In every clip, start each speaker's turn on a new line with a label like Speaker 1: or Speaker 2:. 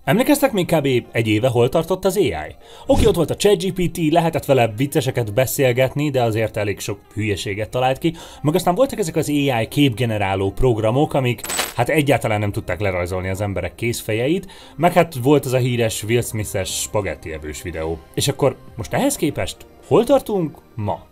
Speaker 1: Emlékeztek még kb. Egy éve hol tartott az AI? Oké, ott volt a ChatGPT, lehetett vele vicceseket beszélgetni, de azért elég sok hülyeséget talált ki. Meg aztán voltak ezek az AI képgeneráló programok, amik hát egyáltalán nem tudták lerajzolni az emberek kézfejeit, meg hát volt az a híres Will Smith-es spagetti evős videó. És akkor most ehhez képest hol tartunk ma?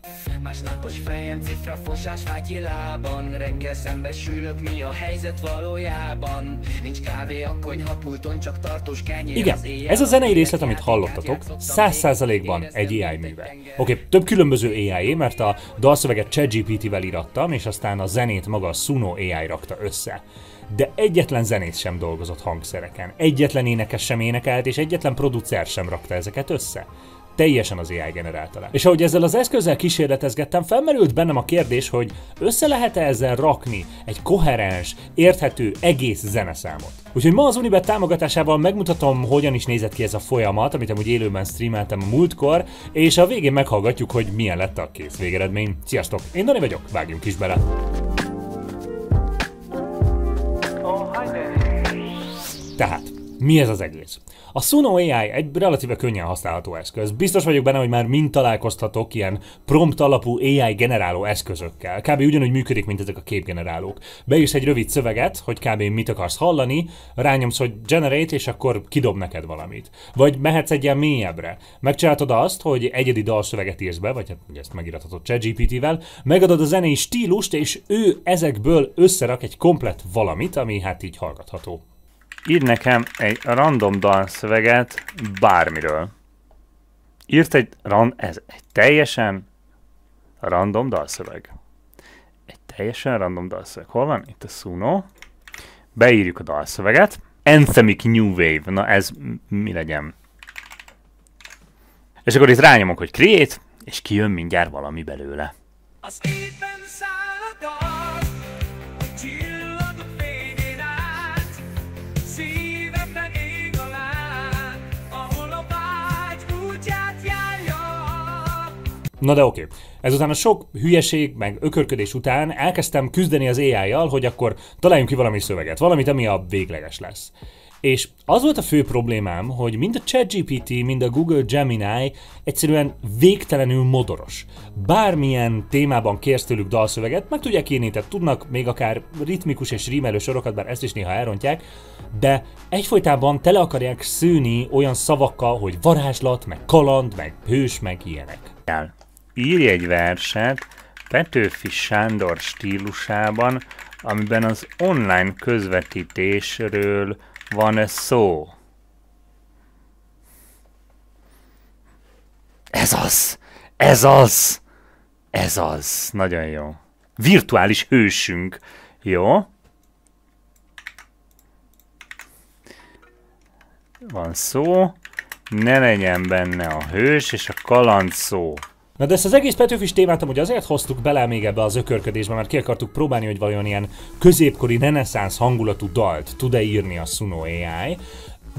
Speaker 2: Másnapos fejem, cifrafosás, fátyi lábam. Reggel szembesülök, mi a helyzet valójában. Nincs kávé a konyhapulton, csak tartós kenyér.
Speaker 1: Igen, ez a zenei részlet, amit hallottatok, 100%-ban egy AI műve. Oké, több különböző AI, mert a dalszöveget ChatGPT-vel írattam, és aztán a zenét maga a Suno AI rakta össze. De egyetlen zenész sem dolgozott hangszereken, egyetlen énekes sem énekelt, és egyetlen producer sem rakta ezeket össze. Teljesen az AI generálta le. És ahogy ezzel az eszközzel kísérletezgettem, felmerült bennem a kérdés, hogy össze lehet-e ezzel rakni egy koherens, érthető, egész zeneszámot. Úgyhogy ma az Unibet támogatásával megmutatom, hogyan is nézett ki ez a folyamat, amit amúgy élőben streameltem a múltkor, és a végén meghallgatjuk, hogy milyen lett a kész végeredmény. Sziasztok, én Dani vagyok, vágjunk is bele! Tehát, mi ez az egész? A Suno AI egy relatíve könnyen használható eszköz. Biztos vagyok benne, hogy már mind találkoztatok ilyen prompt alapú AI generáló eszközökkel. Kb. Ugyanúgy működik, mint ezek a képgenerálók. Beírsz egy rövid szöveget, hogy kb. Mit akarsz hallani, rányomsz, hogy generate, és akkor kidob neked valamit. Vagy mehetsz egy ilyen mélyebbre. Megcsinálod azt, hogy egyedi dalszöveget írsz be, vagy hát ezt megírathatod ChatGPT-vel, megadod a zenei stílust, és ő ezekből összerak egy komplett valamit, ami hát így hallgatható.
Speaker 3: Írd nekem egy random dalszöveget bármiről. Írt ez egy teljesen random dalszöveg. Egy teljesen random dalszöveg. Hol van? Itt a Suno. Beírjuk a dalszöveget. Anthemic New Wave. Na ez mi legyen? És akkor itt rányomok, hogy create, és kijön mindjárt valami belőle.
Speaker 2: Az étben száll a dal, a csillag a fényén át. Szívemben ég a láng, ahol a vágy útját járja.
Speaker 1: Na de oké. Ezután a sok hülyeség, meg ökörködés után elkezdtem küzdeni az AI-jal, hogy akkor találjunk ki valami szöveget, valamit, ami a végleges lesz. És az volt a fő problémám, hogy mind a ChatGPT, mind a Google Gemini egyszerűen végtelenül modoros. Bármilyen témában kérsz tőlük dalszöveget, meg tudják írni, tehát tudnak még akár ritmikus és rímelő sorokat, bár ezt is néha elrontják, de egyfolytában tele akarják szőni olyan szavakkal, hogy varázslat, meg kaland, meg hős, meg ilyenek.
Speaker 3: Írj egy verset Petőfi Sándor stílusában, amiben az online közvetítésről van szó. Ez az! Ez az! Ez az! Nagyon jó. Virtuális hősünk. Jó? Van szó. Ne legyen benne a hős és a kaland szó.
Speaker 1: Na de ezt az egész Petőfis témát amúgy azért hoztuk bele még ebbe az ökörködésbe, mert ki akartuk próbálni, hogy valami ilyen középkori reneszánsz hangulatú dalt tud-e írni a Suno AI.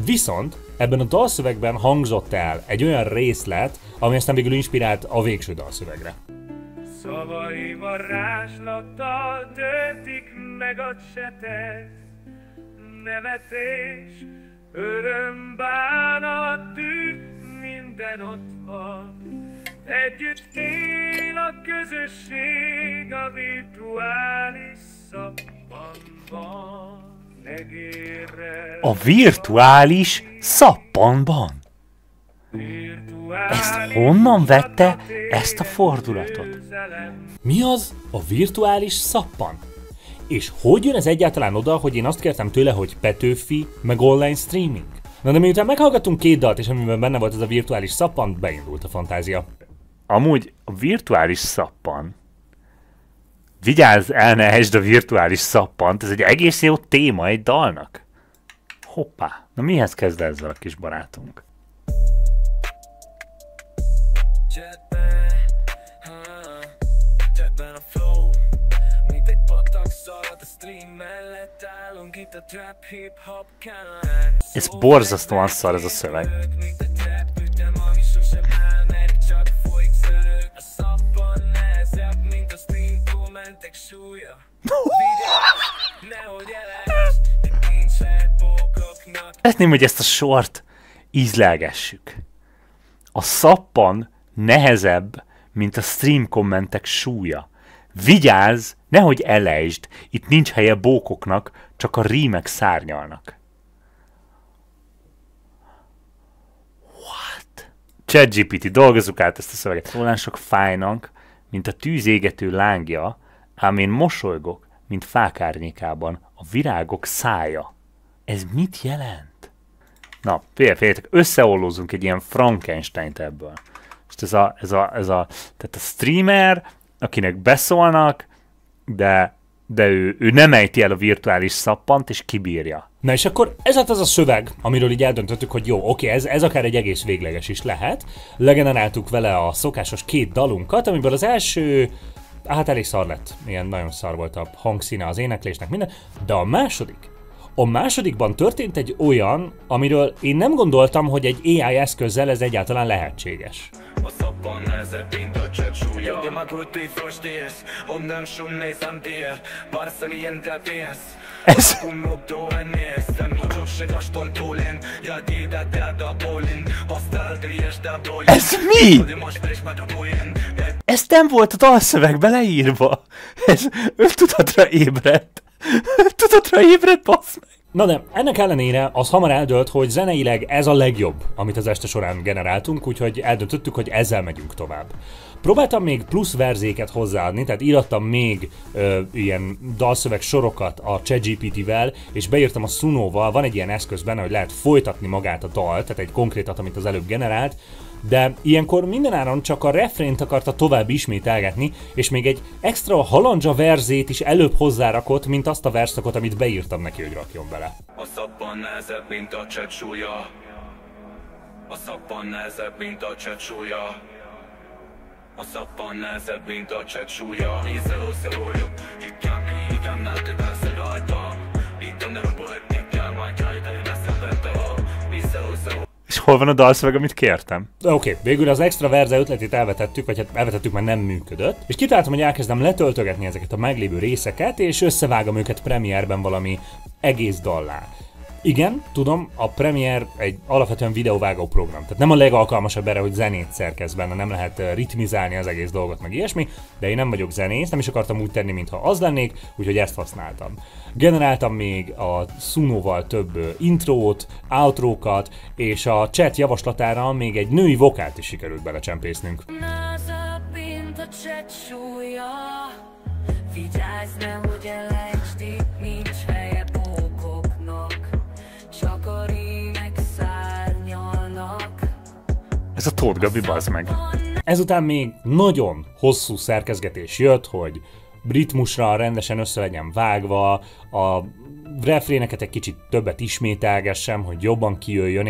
Speaker 1: Viszont ebben a dalszövegben hangzott el egy olyan részlet, ami aztán végül inspirált a végső dalszövegre.
Speaker 4: Szavai varázslattal töltik meg a csetet, nevetés, öröm, bánat, tűz, minden ott van. Együtt él a közösség a virtuális szappanban. Megérrel
Speaker 3: A virtuális szappanban? Ezt honnan vette ezt a fordulatot?
Speaker 1: Mi az a virtuális szappan? És hogy jön ez egyáltalán oda, hogy én azt kértem tőle, hogy Petőfi, meg online streaming? Na de miután meghallgattunk két dalt, és amiben benne volt ez a virtuális szappan, beindult a fantázia.
Speaker 3: Amúgy a virtuális szappan. Vigyázz, el ne esd a virtuális szappant, ez egy egész jó téma egy dalnak. Hoppá, na mihez kezd ezzel a kis barátunk?
Speaker 2: Jetben a flow, mint egy patak szalad a stream mellett állunk itt a trap hip-hop kanalán.
Speaker 3: Ez borzasztóan szar ez a szöveg.
Speaker 2: Mint a trap ütem, ami sosem áll, mert csak folyik szörög. A szappan nehezebb, mint a stream túlmentek súlya. Nehogy elesd, de nincs lehet bókoknak
Speaker 3: Szeretném, hogy ezt a sort ízlelgessük. A szappan nehezebb, mint a stream kommentek súlya. Vigyázz, nehogy elejtsd, itt nincs helye bókoknak, csak a rímek szárnyalnak. What? ChatGPT, dolgozzuk át ezt a szöveget. Olyan sok fájnak, mint a tűz égető lángja, ám én mosolygok, mint fák árnyékában, a virágok szája. Ez mit jelent? Na, féljetek, összeollózunk egy ilyen Frankensteint ebből. És tehát a streamer, akinek beszólnak, de ő nem ejti el a virtuális szappant, és kibírja.
Speaker 1: Na és akkor ez az a szöveg, amiről így eldöntöttük, hogy jó, oké, ez akár egy egész végleges is lehet. Legeneráltuk vele a szokásos 2 dalunkat, amiből az első, hát elég szar lett. Ilyen nagyon szar volt a hangszíne az éneklésnek, minden. De a másodikban történt egy olyan, amiről én nem gondoltam, hogy egy AI eszközzel ez egyáltalán lehetséges.
Speaker 2: A szappan nehezebb, mint a chat súlya. De már gut die verstehst, nem schon nicht an dir. Barca ni entertehst.
Speaker 3: Ez...
Speaker 2: Ob du ernährst, dann du durchschnitt a Stuntolen. Ja, jeder der da bolin. Hostel, grieß da bolin.
Speaker 3: Ez mi? Ez nem volt a dalszövegbe leírva. Ez öntudatra ébredt. Tudatra ébredt, bassz meg.
Speaker 1: Na de ennek ellenére az hamar eldőlt, hogy zeneileg ez a legjobb, amit az este során generáltunk, úgyhogy eldöntöttük, hogy ezzel megyünk tovább. Próbáltam még plusz verzéket hozzáadni, tehát írattam még ilyen dalszöveg sorokat a ChatGPT-vel, és beírtam a Suno-val, van egy ilyen eszköz benne, hogy lehet folytatni magát a dalt, tehát egy konkrétat, amit az előbb generált, de ilyenkor mindenáron csak a refrént akarta tovább ismételgetni, és még egy extra halandzsa verzét is előbb hozzárakott, mint azt a verszakot, amit beírtam neki, hogy rakjon bele.
Speaker 2: A szappan nehezebb, mint a chat súlya. A szappan nehezebb, mint a chat súlya. A szappan nehezebb, mint a chat súlya. Ízzel összeoljuk, itt nem lehet persze rajta. Itt nem volt, itt nem majd jajta, én ezt nem vette a vízzel összeoljuk.
Speaker 3: És hol van a dalszöveg, amit kértem?
Speaker 1: Oké, végül az extra verze ötletét elvetettük, vagy hát elvetettük, mert nem működött. És kitaláltam, hogy elkezdem letöltögetni ezeket a meglévő részeket, és összevágom őket Premiere-ben valami egész dallá. Igen, tudom, a Premiere egy alapvetően videóvágó program, tehát nem a legalkalmasabb erre, hogy zenét szerkesz benne, nem lehet ritmizálni az egész dolgot, meg ilyesmi, de én nem vagyok zenész, nem is akartam úgy tenni, mintha az lennék, úgyhogy ezt használtam. Generáltam még a Suno-val több intrót, outrókat, és a chat javaslatára még egy női vokált is sikerült belecsempésznünk.
Speaker 5: Nehezebb, mint a chat súlya. Vigyázz, nehogy elejtsd, itt nincs helye bókoknak. Csak a rímek szárnyalnak.
Speaker 3: Ez a Tóth Gabi, bazd meg.
Speaker 1: Ezután még nagyon hosszú szerkezgetés jött, hogy ritmusra rendesen össze legyen vágva, a refréneket egy kicsit többet ismételgessem, hogy jobban kijöjjön,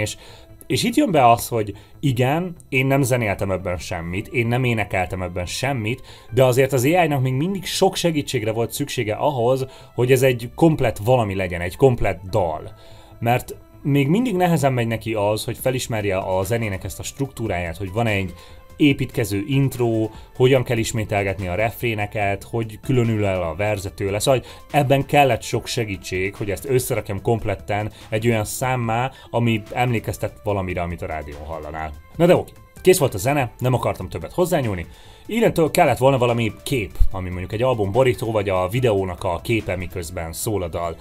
Speaker 1: és itt jön be az, hogy igen, én nem zenéltem ebben semmit, én nem énekeltem ebben semmit, de azért az AI-nak még mindig sok segítségre volt szüksége ahhoz, hogy ez egy komplett valami legyen, egy komplett dal. Mert még mindig nehezen megy neki az, hogy felismerje a zenének ezt a struktúráját, hogy van egy építkező intro, hogyan kell ismételgetni a refréneket, hogy különül el a verze tőle. Szóval ebben kellett sok segítség, hogy ezt összerakjam kompletten egy olyan számmá, ami emlékeztet valamire, amit a rádión hallanál. Na de oké, kész volt a zene, nem akartam többet hozzányúlni. Innentől kellett volna valami kép, ami mondjuk egy album borító, vagy a videónak a képe, miközben szól a dal.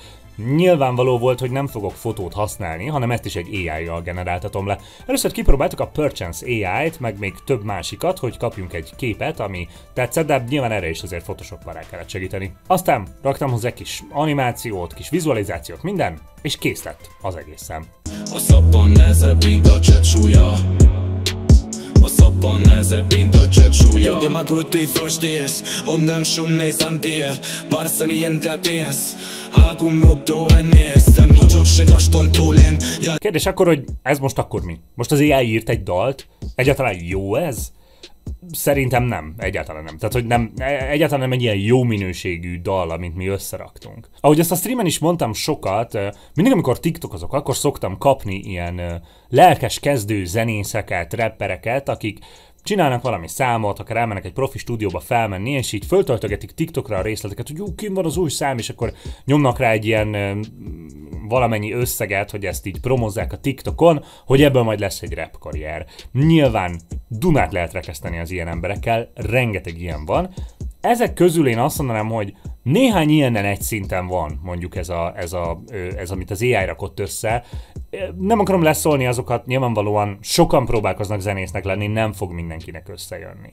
Speaker 1: Nyilvánvaló volt, hogy nem fogok fotót használni, hanem ezt is egy AI-jal generáltatom le. Először kipróbáltuk a Perchance AI-t, meg még több másikat, hogy kapjunk egy képet, ami tetszett, de nyilván erre is azért Photoshop-ban rá kellett segíteni. Aztán raktam hozzá kis animációt, kis vizualizációt, minden, és kész lett az egészen.
Speaker 2: A szappan nehezebb, mint a chat súlya. A szappan nehezebb, mint a chat súlya. De már gut die verstehst, nem schon nicht an dir. Barca ni entertehst.
Speaker 1: Kérdés akkor, hogy ez most akkor mi? Most az AI írt egy dalt? Egyáltalán jó ez? Szerintem nem, egyáltalán nem. Tehát, hogy nem, egyáltalán nem egy ilyen jó minőségű dal, amit mi összeraktunk. Ahogy ezt a streamen is mondtam sokat, mindig amikor tiktokozok, akkor szoktam kapni ilyen lelkes kezdő zenészeket, rappereket, akik csinálnak valami számot, akár elmennek egy profi stúdióba felmenni, és így föltöltögetik TikTokra a részleteket, hogy jó, kim van az új szám, és akkor nyomnak rá egy ilyen valamennyi összeget, hogy ezt így promozzák a TikTokon, hogy ebből majd lesz egy rap karrier. Nyilván dumát lehet rekeszteni az ilyen emberekkel, rengeteg ilyen van. Ezek közül én azt mondanám, hogy néhány ilyenen egy szinten van, mondjuk ez, amit az AI rakott össze. Nem akarom leszólni azokat, nyilvánvalóan sokan próbálkoznak zenésznek lenni, nem fog mindenkinek összejönni.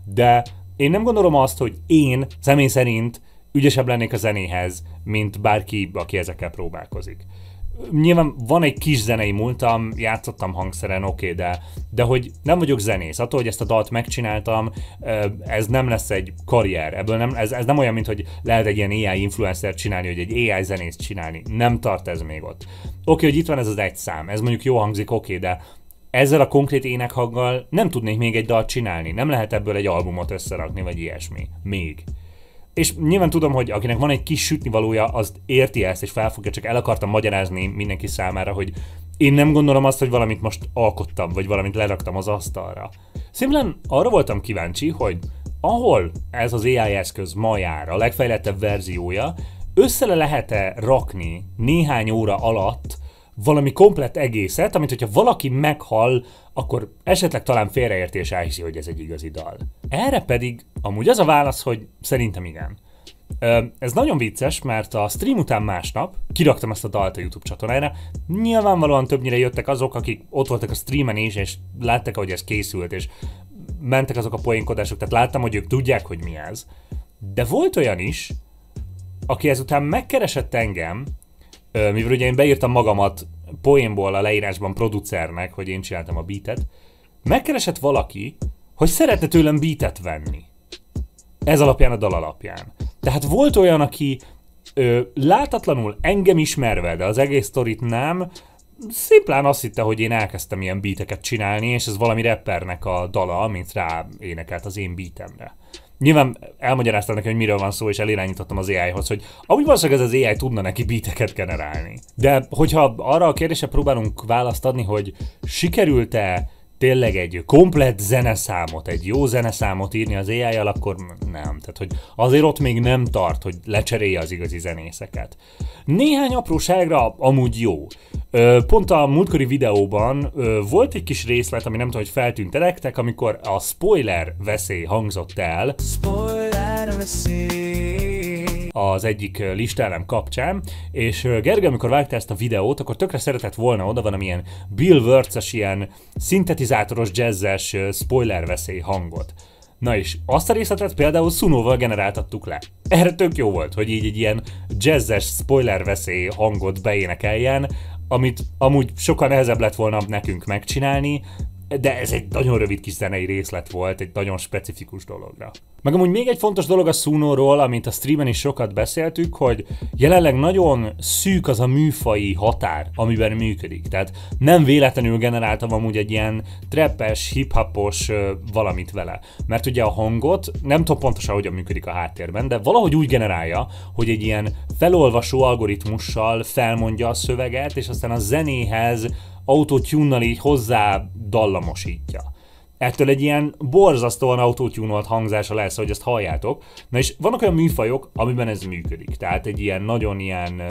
Speaker 1: De én nem gondolom azt, hogy én személy szerint ügyesebb lennék a zenéhez, mint bárki, aki ezekkel próbálkozik. Nyilván van egy kis zenei múltam, játszottam hangszeren, oké, de hogy nem vagyok zenész. Attól, hogy ezt a dalt megcsináltam, ez nem lesz egy karrier. Ebből nem, ez nem olyan, mint hogy lehet egy ilyen AI influencer csinálni, hogy egy AI zenészt csinálni. Nem tart ez még ott. Oké, hogy itt van ez az egy szám, ez mondjuk jó hangzik, oké, de ezzel a konkrét énekhanggal nem tudnék még egy dalt csinálni. Nem lehet ebből egy albumot összerakni, vagy ilyesmi. Még. És nyilván tudom, hogy akinek van egy kis sütnivalója, az érti ezt, és felfogja, csak el akartam magyarázni mindenki számára, hogy én nem gondolom azt, hogy valamit most alkottam, vagy valamit leraktam az asztalra. Szimplán arra voltam kíváncsi, hogy ahol ez az AI eszköz ma jár, a legfejlettebb verziója, össze lehet-e rakni néhány óra alatt valami komplett egészet, amit hogyha valaki meghall, akkor esetleg talán félreértés elhiszi, hogy ez egy igazi dal. Erre pedig amúgy az a válasz, hogy szerintem igen. Ez nagyon vicces, mert a stream után másnap kiraktam ezt a dalt a YouTube csatornára. Nyilvánvalóan többnyire jöttek azok, akik ott voltak a streamen is, és látták, hogy ez készült, és mentek azok a poénkodások, tehát láttam, hogy ők tudják, hogy mi ez. De volt olyan is, aki ezután megkeresett engem, mivel ugye én beírtam magamat poénból a leírásban producernek, hogy én csináltam a beatet, megkeresett valaki, hogy szeretne tőlem beatet venni. Ez alapján, a dal alapján. Tehát volt olyan, aki látatlanul engem ismerve, de az egész sztorit nem, szimplán azt hitte, hogy én elkezdtem ilyen beateket csinálni, és ez valami rappernek a dala, amit rá énekelt az én beatemre. Nyilván elmagyaráztam neki, hogy miről van szó, és elirányítottam az AI-hoz, hogy amúgy valószínűleg ez az AI tudna neki beateket generálni. De hogyha arra a kérdésre próbálunk választ adni, hogy sikerült-e tényleg egy komplett zeneszámot, egy jó zeneszámot írni az AI-jal, akkor nem. Tehát, hogy azért ott még nem tart, hogy lecserélje az igazi zenészeket. Néhány apróságra amúgy jó. Pont a múltkori videóban volt egy kis részlet, ami nem tudom, hogy feltűnt nektek, amikor a spoiler veszély hangzott el. Spoiler veszély. Az egyik listálem kapcsán, és Gergely, amikor vágta ezt a videót, akkor tökre szeretett volna oda van ilyen Bill Wurz-es, ilyen szintetizátoros, jazzes spoiler veszély hangot. Na és azt a részletet például Sunóval generáltattuk le. Erre tök jó volt, hogy így egy ilyen jazzes spoiler veszély hangot beénekeljen, amit amúgy sokkal nehezebb lett volna nekünk megcsinálni, de ez egy nagyon rövid kis zenei részlet volt, egy nagyon specifikus dologra. Meg amúgy még egy fontos dolog a Sunóról, amit a streamen is sokat beszéltük, hogy jelenleg nagyon szűk az a műfaji határ, amiben működik. Tehát nem véletlenül generáltam amúgy egy ilyen trappes, hip-hopos valamit vele. Mert ugye a hangot nem tudom pontosan, hogyan működik a háttérben, de valahogy úgy generálja, hogy egy ilyen felolvasó algoritmussal felmondja a szöveget, és aztán a zenéhez autotune-nal így hozzá dallamosítja. Ettől egy ilyen borzasztóan autotune-olt hangzása lesz, hogy ezt halljátok. Na és vannak olyan műfajok, amiben ez működik. Tehát egy ilyen nagyon ilyen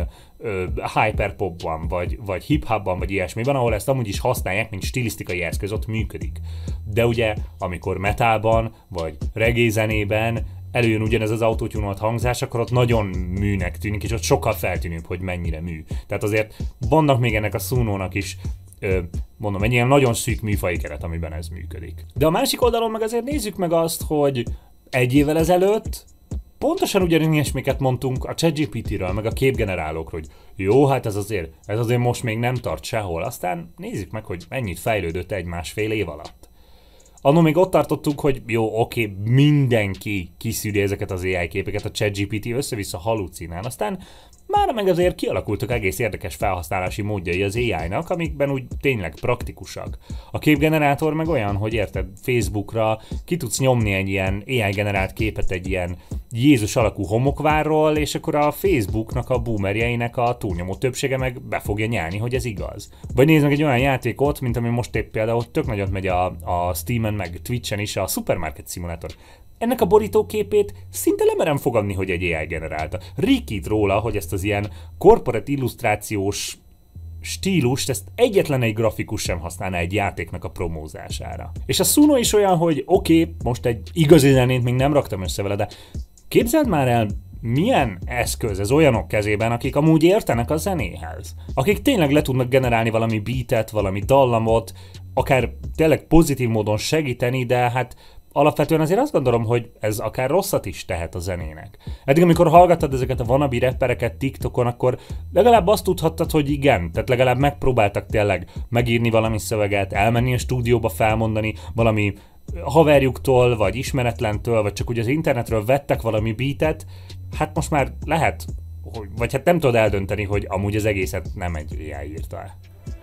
Speaker 1: hyperpopban, vagy hip-hopban, vagy ilyesmiben, ahol ezt amúgy is használják, mint stilisztikai eszköz, ott működik. De ugye, amikor metalban, vagy reggae zenében előjön ugyanez az autotune-olt hangzás, akkor ott nagyon műnek tűnik, és ott sokkal feltűnőbb, hogy mennyire mű. Tehát azért vannak még ennek a Sunónak is mondom, egy ilyen nagyon szűk műfaji keret, amiben ez működik. De a másik oldalon meg azért nézzük meg azt, hogy egy évvel ezelőtt pontosan ugyanilyesmiket mondtunk a ChatGPT-ről, meg a képgenerálókról, hogy jó, hát ez azért most még nem tart sehol. Aztán nézzük meg, hogy mennyit fejlődött egy másfél év alatt. Annól még ott tartottunk, hogy jó, oké, mindenki kiszűri ezeket az AI képeket, a ChatGPT össze-vissza halucinál. Aztán Mára meg azért kialakultak egész érdekes felhasználási módjai az AI-nak, amikben úgy tényleg praktikusak. A képgenerátor meg olyan, hogy érted, Facebookra ki tudsz nyomni egy ilyen AI generált képet egy ilyen Jézus alakú homokvárról, és akkor a Facebooknak a boomerjeinek a túlnyomó többsége meg be fogja nyelni, hogy ez igaz. Vagy nézd meg egy olyan játékot, mint ami most épp például tök nagyot megy a Steamen meg Twitchen is, a Supermarket Simulator. Ennek a borítóképét szinte lemerem fogadni, hogy egy AI generálta. Rikít róla, hogy ezt az ilyen korporát illusztrációs stílust, ezt egyetlen egy grafikus sem használná egy játéknak a promózására. És a Suno is olyan, hogy oké, most egy igazi zenét még nem raktam össze vele, de képzeld már el, milyen eszköz ez olyanok kezében, akik amúgy értenek a zenéhez. Akik tényleg le tudnak generálni valami beatet, valami dallamot, akár tényleg pozitív módon segíteni, de hát alapvetően azért azt gondolom, hogy ez akár rosszat is tehet a zenének. Eddig, amikor hallgattad ezeket a wannabe rappereket TikTokon, akkor legalább azt tudhattad, hogy igen, tehát legalább megpróbáltak tényleg megírni valami szöveget, elmenni a stúdióba felmondani valami haverjuktól, vagy ismeretlentől, vagy csak úgy az internetről vettek valami beatet. Hát most már lehet, vagy hát nem tudod eldönteni, hogy amúgy az egészet nem egy AI írta el.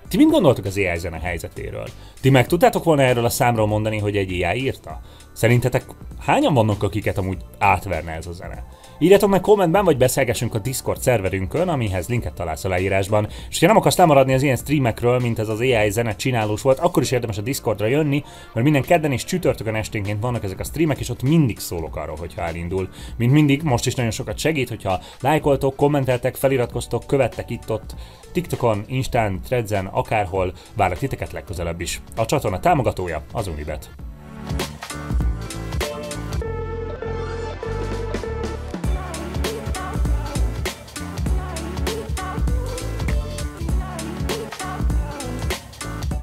Speaker 1: Ti mit gondoltok az AI zene helyzetéről? Ti meg tudtátok volna erről a számról mondani, hogy egy AI írta? Szerintetek hányan vannak, akiket amúgy átverne ez a zene? Írjátok meg kommentben, vagy beszélgessünk a Discord szerverünkön, amihez linket találsz a leírásban. És ha nem akarsz lemaradni az ilyen streamekről, mint ez az AI zene csinálós volt, akkor is érdemes a Discordra jönni, mert minden kedden és csütörtökön esténként vannak ezek a streamek, és ott mindig szólok arról, hogyha elindul. Mint mindig, most is nagyon sokat segít, hogyha lájkoltok, kommenteltek, feliratkoztok, követtek itt-ott, TikTokon, Instán, Threadsen, akárhol, várlak titeket legközelebb is. A csatorna támogatója az Unibet.